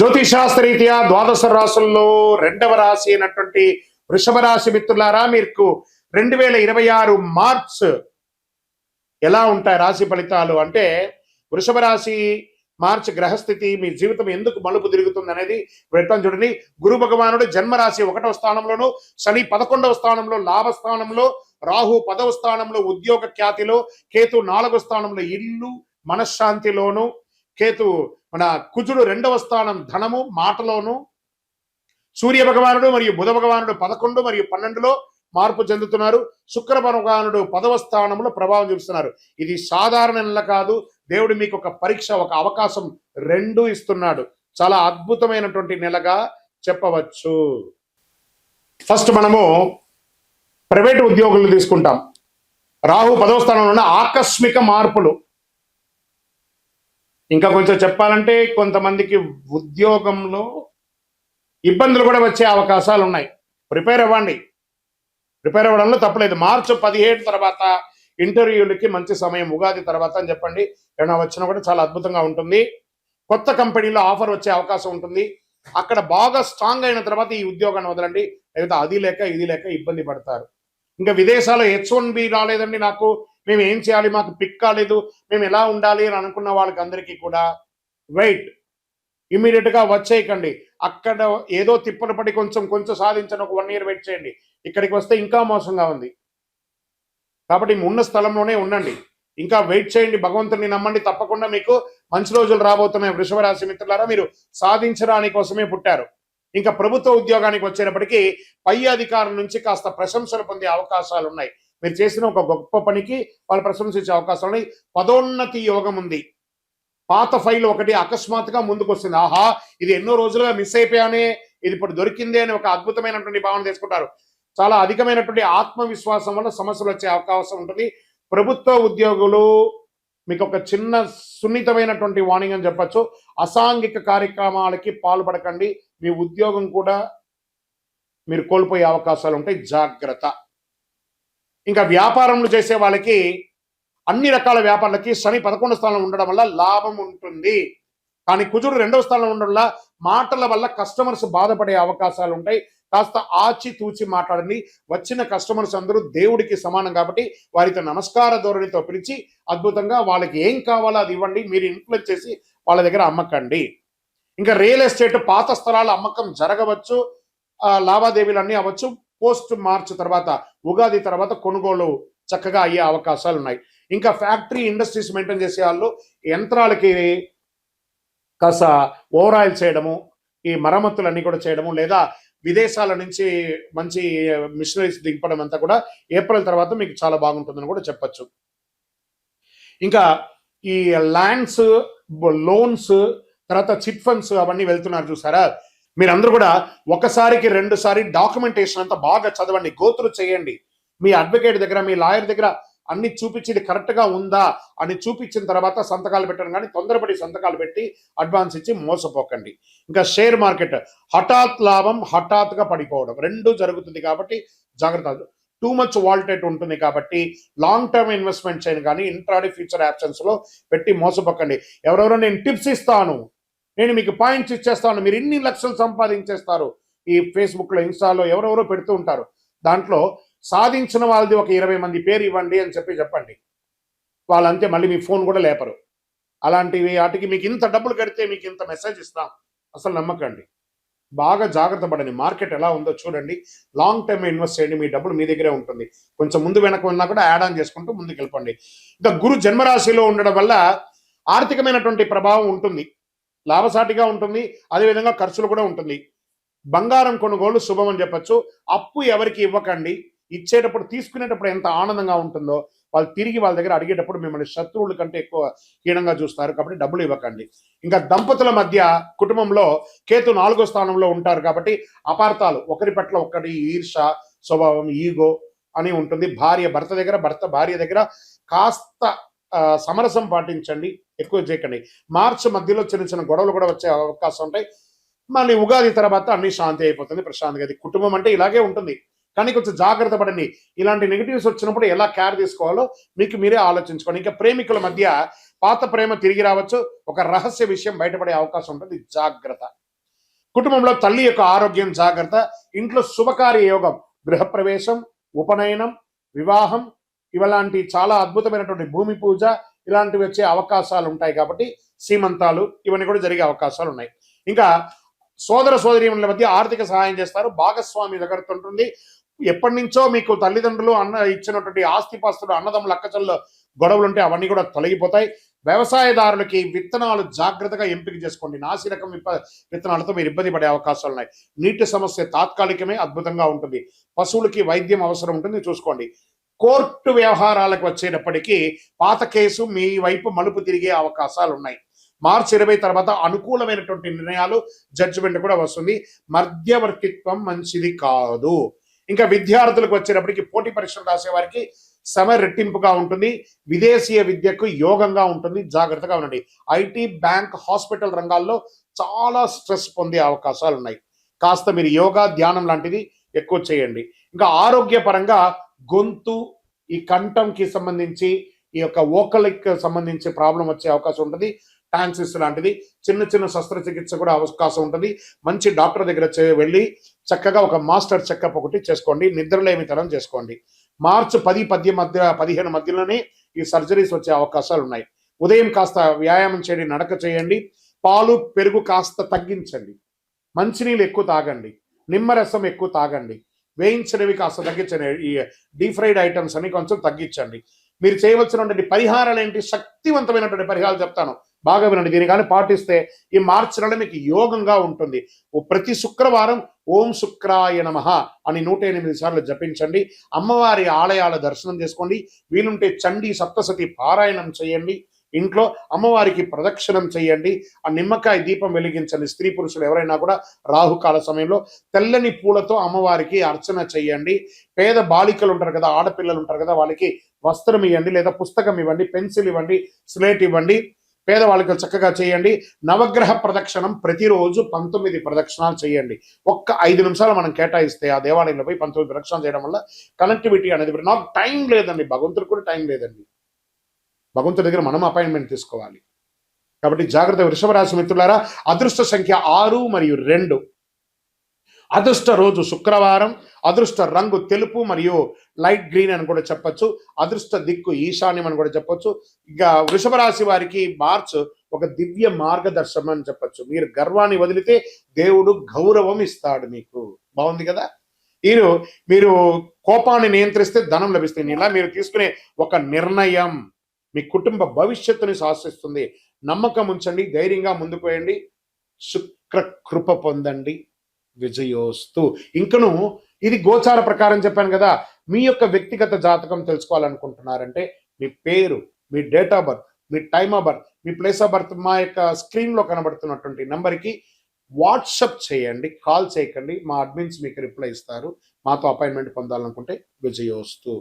జ్యోతిషాస్త్రరీత్యా ద్వాదశ రాశుల్లో రెండవ రాశి అయినటువంటి వృషభ రాశి మిత్రులారా, మీకు 2026 మార్చ్ ఎలా ఉంటాయి రాశి ఫలితాలు అంటే, వృషభ రాశి మార్చి గ్రహస్థితి మీ జీవితం ఎందుకు మలుపు తిరుగుతుంది అనేది వెళ్తాం చూడండి. గురు భగవానుడు జన్మరాశి 1వ స్థానంలోను, శని 11వ స్థానంలో లాభస్థానంలో, రాహు 10వ స్థానంలో ఉద్యోగ ఖ్యాతిలో, కేతు 4వ స్థానంలో ఇల్లు మనశ్శాంతిలోను, కేతు మన కుజుడు 2వ స్థానం ధనము మాటలోను, సూర్య భగవానుడు మరియు బుధ భగవానుడు 11 మరియు 12లో మార్పు చెందుతున్నారు. శుక్ర భగవానుడు 10వ స్థానంలో ప్రభావం చూపిస్తున్నారు. ఇది సాధారణ నెల కాదు, దేవుడు మీకు ఒక పరీక్ష, ఒక అవకాశం రెండు ఇస్తున్నాడు. చాలా అద్భుతమైనటువంటి నెలగా చెప్పవచ్చు. ఫస్ట్ మనము ప్రైవేట్ ఉద్యోగులు తీసుకుంటాం. రాహు 10వ స్థానంలో ఉన్న ఆకస్మిక మార్పులు. ఇంకా కొంచెం చెప్పాలంటే కొంతమందికి ఉద్యోగంలో ఇబ్బందులు కూడా వచ్చే అవకాశాలు ఉన్నాయి. ప్రిపేర్ అవ్వండి, ప్రిపేర్ అవ్వడంలో తప్పలేదు. మార్చి 17 తర్వాత ఇంటర్వ్యూలకి మంచి సమయం, ఉగాది తర్వాత అని చెప్పండి. ఏమైనా వచ్చినా కూడా చాలా అద్భుతంగా ఉంటుంది. కొత్త కంపెనీలో ఆఫర్ వచ్చే అవకాశం ఉంటుంది. అక్కడ బాగా స్ట్రాంగ్ అయిన తర్వాత ఈ ఉద్యోగాన్ని వదలండి, లేకపోతే అది లేక ఇది లేక ఇబ్బంది పడతారు. ఇంకా విదేశాల్లో H1B రాలేదండి, నాకు మేము ఏం చేయాలి, మాకు పిక్ కాలేదు, మేము ఎలా ఉండాలి అని అనుకున్న వాళ్ళకి అందరికీ కూడా వెయిట్, ఇమీడియట్గా వచ్చేయకండి. అక్కడ ఏదో తిప్పలు పడి కొంచెం సాధించని ఒక 1 year వెయిట్ చేయండి. ఇక్కడికి వస్తే ఇంకా మోసంగా ఉంది. కాబట్టి ఉన్న స్థలంలోనే ఉండండి, ఇంకా వెయిట్ చేయండి, భగవంతుని నమ్మండి. తప్పకుండా మీకు మంచి రోజులు రాబోతున్నాయి. వృషభ రాశి మిత్రులారా, మీరు సాధించడానికి కోసమే పుట్టారు. ఇంకా ప్రభుత్వ ఉద్యోగానికి వచ్చేటప్పటికీ పై అధికారుల నుంచి కాస్త ప్రశంసలు పొందే అవకాశాలు ఉన్నాయి. మీరు చేసిన ఒక గొప్ప పనికి వాళ్ళు ప్రశంసించే అవకాశాలు ఉన్నాయి. పదోన్నతి యోగం ఉంది. పాత ఫైల్ ఒకటి అకస్మాత్తుగా ముందుకు వస్తుంది. ఆహా, ఇది ఎన్నో రోజులుగా మిస్ అయిపోయానే, ఇది ఇప్పుడు దొరికిందే అని ఒక అద్భుతమైనటువంటి భావన తీసుకుంటారు. చాలా అధికమైనటువంటి ఆత్మవిశ్వాసం వల్ల సమస్యలు వచ్చే అవకాశం ఉంటుంది. ప్రభుత్వ ఉద్యోగులు మీకు ఒక చిన్న సున్నితమైనటువంటి వార్నింగ్ అని చెప్పచ్చు. అసాంఘిక కార్యక్రమాలకి పాల్పడకండి, మీ ఉద్యోగం కూడా మీరు కోల్పోయే అవకాశాలు ఉంటాయి, జాగ్రత్త. ఇంకా వ్యాపారంలో చేసే వాళ్ళకి అన్ని రకాల వ్యాపారాలకి శని 11వ స్థానంలో ఉండడం వల్ల లాభం ఉంటుంది. కానీ కుజుడు 2వ స్థానంలో ఉండడం వల్ల మాటల వల్ల కస్టమర్స్ బాధపడే అవకాశాలు ఉంటాయి. కాస్త ఆచితూచి మాట్లాడండి. వచ్చిన కస్టమర్స్ అందరూ దేవుడికి సమానం కాబట్టి వారితో నమస్కార ధోరణితో పిలిచి అద్భుతంగా వాళ్ళకి ఏం కావాలో అది ఇవ్వండి. మీరు ఇన్ఫ్లుయెన్స్ చేసి వాళ్ళ దగ్గర అమ్మకండి. ఇంకా రియల్ ఎస్టేట్ పాత స్థలాల అమ్మకం జరగవచ్చు, లావాదేవీలు అన్నీ అవ్వచ్చు. పోస్ట్ మార్చ్ తర్వాత, ఉగాది తర్వాత కొనుగోలు చక్కగా అయ్యే అవకాశాలు ఉన్నాయి. ఇంకా ఫ్యాక్టరీ ఇండస్ట్రీస్ మెయింటైన్ చేసే వాళ్ళు యంత్రాలకి కాస్త ఓవరాయిల్ చేయడము, ఈ మరమ్మతులన్నీ కూడా చేయడము, లేదా విదేశాల నుంచి మంచి మిషనరీస్ దింపడం అంతా కూడా ఏప్రిల్ తర్వాత మీకు చాలా బాగుంటుందని కూడా చెప్పచ్చు. ఇంకా ఈ ల్యాండ్స్, లోన్స్, తర్వాత చిట్ ఫండ్స్ అవన్నీ వెళ్తున్నారు చూసారా, మీరందరూ కూడా ఒకసారికి 2 సారి డాక్యుమెంటేషన్ అంతా బాగా చదవండి, గోత్రు చేయండి. మీ అడ్వకేట్ దగ్గర, మీ లాయర్ దగ్గర అన్ని చూపించి ఇది కరెక్ట్గా ఉందా అని చూపించిన తర్వాత సంతకాలు పెట్టడం. కానీ తొందరపడి సంతకాలు పెట్టి అడ్వాన్స్ ఇచ్చి మోసపోకండి. ఇంకా షేర్ మార్కెట్ హఠాత్ లాభం, హఠాత్తుగా పడిపోవడం రెండు జరుగుతుంది కాబట్టి జాగ్రత్త. టూ మచ్ వాల్టేట్ ఉంటుంది కాబట్టి లాంగ్ టర్మ్ ఇన్వెస్ట్మెంట్ చేయను, కానీ ఇంట్రాడే ఫ్యూచర్ ఆప్షన్స్లో పెట్టి మోసపోకండి. ఎవరెవరో నేను టిప్స్ ఇస్తాను, నేను మీకు పాయింట్స్ ఇచ్చేస్తాను, మీరు ఇన్ని లక్షలు సంపాదించేస్తారు, ఈ ఫేస్బుక్లో ఇన్స్టాలో ఎవరెవరో పెడుతూ ఉంటారు. దాంట్లో సాధించిన వాళ్ళది ఒక 20 మంది పేరు ఇవ్వండి అని చెప్పండి. వాళ్ళంతే, మళ్ళీ మీ ఫోన్ కూడా లేపరు. అలాంటివి వాటికి మీకు ఇంత డబ్బులు కడితే మీకు ఇంత మెసేజ్ ఇస్తాం, అసలు నమ్మకండి. బాగా జాగ్రత్త పడండి. మార్కెట్ ఎలా ఉందో చూడండి, లాంగ్ టర్మ్ ఇన్వెస్ట్ చేయండి, మీ డబ్బులు మీ దగ్గరే ఉంటుంది. కొంచెం ముందు వెనక ఉన్నా కూడా యాడ్ ఆన్ చేసుకుంటూ ముందుకు వెళ్ళిపోండి. ఇంకా గురు జన్మరాశిలో ఉండడం వల్ల ఆర్థికమైనటువంటి ప్రభావం ఉంటుంది, లాభసాటిగా ఉంటుంది, అదేవిధంగా ఖర్చులు కూడా ఉంటుంది. బంగారం కొనుగోలు శుభం అని చెప్పచ్చు. అప్పు ఎవరికి ఇవ్వకండి. ఇచ్చేటప్పుడు, తీసుకునేటప్పుడు ఎంత ఆనందంగా ఉంటుందో, వాళ్ళు తిరిగి వాళ్ళ దగ్గర అడిగేటప్పుడు మిమ్మల్ని శత్రువుల కంటే ఎక్కువ హీనంగా చూస్తారు. కాబట్టి డబ్బులు ఇవ్వకండి. ఇంకా దంపతుల మధ్య కుటుంబంలో కేతు 4వ స్థానంలో ఉంటారు కాబట్టి అపార్థాలు, ఒకరి పట్ల ఒకరి ఈర్ష స్వభావం, ఈగో అని ఉంటుంది. భర్త దగ్గర, భర్త భార్య దగ్గర కాస్త సమరసం పాటించండి, ఎక్కువ చేయకండి. మార్చి మధ్యలో చిన్న గొడవలు కూడా వచ్చే అవకాశం ఉంటాయి. మళ్ళీ ఉగాది తర్వాత అన్ని శాంతి అయిపోతుంది, ప్రశాంతిగా. అది కుటుంబం అంటే ఇలాగే ఉంటుంది, కానీ కొంచెం జాగ్రత్త పడండి. ఇలాంటి నెగిటివ్స్ వచ్చినప్పుడు ఎలా కేర్ తీసుకోవాలో మీకు మీరే ఆలోచించుకోండి. ఇంకా ప్రేమికుల మధ్య పాత ప్రేమ తిరిగి రావచ్చు, ఒక రహస్య విషయం బయటపడే అవకాశం ఉంటుంది, జాగ్రత్త. కుటుంబంలో తల్లి యొక్క ఆరోగ్యం జాగ్రత్త. ఇంట్లో శుభకార్య యోగం, గృహప్రవేశం, ఉపనయనం, వివాహం, ఇలాంటి చాలా అద్భుతమైనటువంటి భూమి పూజ ఇలాంటివి వచ్చే అవకాశాలు ఉంటాయి. కాబట్టి సీమంతాలు ఇవన్నీ కూడా జరిగే అవకాశాలు ఉన్నాయి. ఇంకా సోదర సోదరీమణుల మధ్య ఆర్థిక సహాయం చేస్తారు. భాగస్వామి దగ్గర ఉంటుంది. ఎప్పటి నుంచో మీకు తల్లిదండ్రులు ఇచ్చినటువంటి ఆస్తిపాస్తులు, అన్నదమ్ముల అక్కచెల్ల గొడవలు ఉంటే అవన్నీ కూడా తొలగిపోతాయి. వ్యవసాయదారులకి విత్తనాలు జాగ్రత్తగా ఎంపిక చేసుకోండి. నాసి రకం విత్తనాలతో మీరు ఇబ్బంది పడే అవకాశాలు ఉన్నాయి. నీటి సమస్య తాత్కాలికమే, అద్భుతంగా ఉంటుంది. పశువులకి వైద్యం అవసరం ఉంటుంది, చూసుకోండి. కోర్టు వ్యవహారాలకు వచ్చేటప్పటికీ పాత కేసు మీ వైపు మలుపు తిరిగే అవకాశాలు ఉన్నాయి. మార్చి 20 తర్వాత అనుకూలమైనటువంటి నిర్ణయాలు, జడ్జిమెంట్ కూడా వస్తుంది. మధ్యవర్తిత్వం మంచిది కాదు. ఇంకా విద్యార్థులకు వచ్చేటప్పటికి పోటీ పరీక్షలు రాసే వారికి శ్రమ రెట్టింపుగా ఉంటుంది. విదేశీయ విద్యకు యోగంగా ఉంటుంది, జాగ్రత్తగా ఉండండి. ఐటీ, బ్యాంక్, హాస్పిటల్ రంగాల్లో చాలా స్ట్రెస్ పొందే అవకాశాలు ఉన్నాయి. కాస్త మీరు యోగా, ధ్యానం లాంటిది ఎక్కువ చేయండి. ఇంకా ఆరోగ్యపరంగా గొంతు, ఈ కంఠంకి సంబంధించి, ఈ యొక్క వోకల్కి సంబంధించి ప్రాబ్లం వచ్చే అవకాశం ఉంటుంది. టాన్సిస్ లాంటిది, చిన్న చిన్న శస్త్రచికిత్స కూడా అవకాశం ఉంటుంది. మంచి డాక్టర్ దగ్గర వెళ్ళి చక్కగా ఒక మాస్టర్ చెకప్ ఒకటి చేసుకోండి. నిద్రలేమితనం చేసుకోండి. మార్చి 10-15 మధ్యలోనే ఈ సర్జరీస్ వచ్చే అవకాశాలు ఉన్నాయి. ఉదయం కాస్త వ్యాయామం చేయండి, నడక చేయండి. పాలు, పెరుగు కాస్త తగ్గించండి. మంచినీళ్ళు ఎక్కువ తాగండి. నిమ్మరసం ఎక్కువ తాగండి. వేయించినవి కాస్త తగ్గించండి. ఈ డీప్ ఫ్రైడ్ ఐటమ్స్ అని కొంచెం తగ్గించండి. మీరు చేయవలసినటువంటి పరిహారాలు ఏంటి? శక్తివంతమైనటువంటి పరిహారాలు చెప్తాను, బాగా వినండి. దీన్ని కానీ పాటిస్తే ఈ మార్చి నెల మీకు యోగంగా ఉంటుంది. ప్రతి శుక్రవారం ఓం శుక్రాయ నమః అని 108 సార్లు జపించండి. అమ్మవారి ఆలయాల దర్శనం చేసుకోండి. వీలుంటే చండీ సప్తసతి పారాయణం చేయండి. ఇంట్లో అమ్మవారికి ప్రదక్షిణం చేయండి. ఆ నిమ్మకాయ దీపం వెలిగించండి. స్త్రీ పురుషులు ఎవరైనా కూడా రాహుకాల సమయంలో తెల్లని పూలతో అమ్మవారికి అర్చన చేయండి. పేద బాలికలు ఉంటారు కదా, ఆడపిల్లలు ఉంటారు కదా, వాళ్ళకి వస్త్రం ఇవ్వండి, లేదా పుస్తకం ఇవ్వండి, పెన్సిల్ ఇవ్వండి, స్లేట్ ఇవ్వండి. పేదవాళ్ళకి చక్కగా చేయండి. నవగ్రహ ప్రదక్షిణం ప్రతిరోజు 19 ప్రదక్షిణాలు చేయండి. ఒక్క 5 నిమిషాలు మనం కేటాయిస్తే ఆ దేవాలయంలో పోయి 19 ప్రదక్షిణాలు చేయడం వల్ల కనెక్టివిటీ అనేది, నాకు టైం లేదండి, భగవంతుడికి కూడా టైం లేదండి. భగవంతుడి దగ్గర మనం అపాయింట్మెంట్ తీసుకోవాలి. కాబట్టి జాగ్రత్త. వృషభ రాశి మిత్రులారా, అదృష్ట సంఖ్య 6 మరియు 2. అదృష్ట రోజు శుక్రవారం. అదృష్ట రంగు తెలుపు మరియు లైట్ గ్రీన్ అని కూడా చెప్పొచ్చు. అదృష్ట దిక్కు ఈశాన్యం అని కూడా చెప్పొచ్చు. ఇక వృషభ రాశి వారికి మార్చ్ ఒక దివ్య మార్గదర్శనం అని చెప్పొచ్చు. మీరు గర్వాన్ని వదిలితే దేవుడు గౌరవం ఇస్తాడు మీకు. బాగుంది కదా. మీరు కోపాన్ని నియంత్రిస్తే ధనం లభిస్తుంది. ఇలా మీరు తీసుకునే ఒక నిర్ణయం మీ కుటుంబ భవిష్యత్తుని శాసిస్తుంది. నమ్మకం ఉంచండి, ధైర్యంగా ముందుకు వేయండి. శుక్ర కృప పొందండి. విజయోస్తు. ఇంకను ఇది గోచార ప్రకారం చెప్పాను కదా. మీ యొక్క వ్యక్తిగత జాతకం తెలుసుకోవాలనుకుంటున్నారంటే మీ పేరు, మీ డేట్ ఆఫ్ బర్త్, మీ టైమ్ ఆఫ్ బర్త్, మీ ప్లేస్ ఆఫ్ బర్త్ మా యొక్క స్క్రీన్లో కనబడుతున్నటువంటి నంబర్కి వాట్సప్ చేయండి, కాల్ చేయకండి. మా అడ్మిన్స్ మీకు రిప్లై ఇస్తారు. మాతో అపాయింట్మెంట్ పొందాలనుకుంటే విజయోస్తు.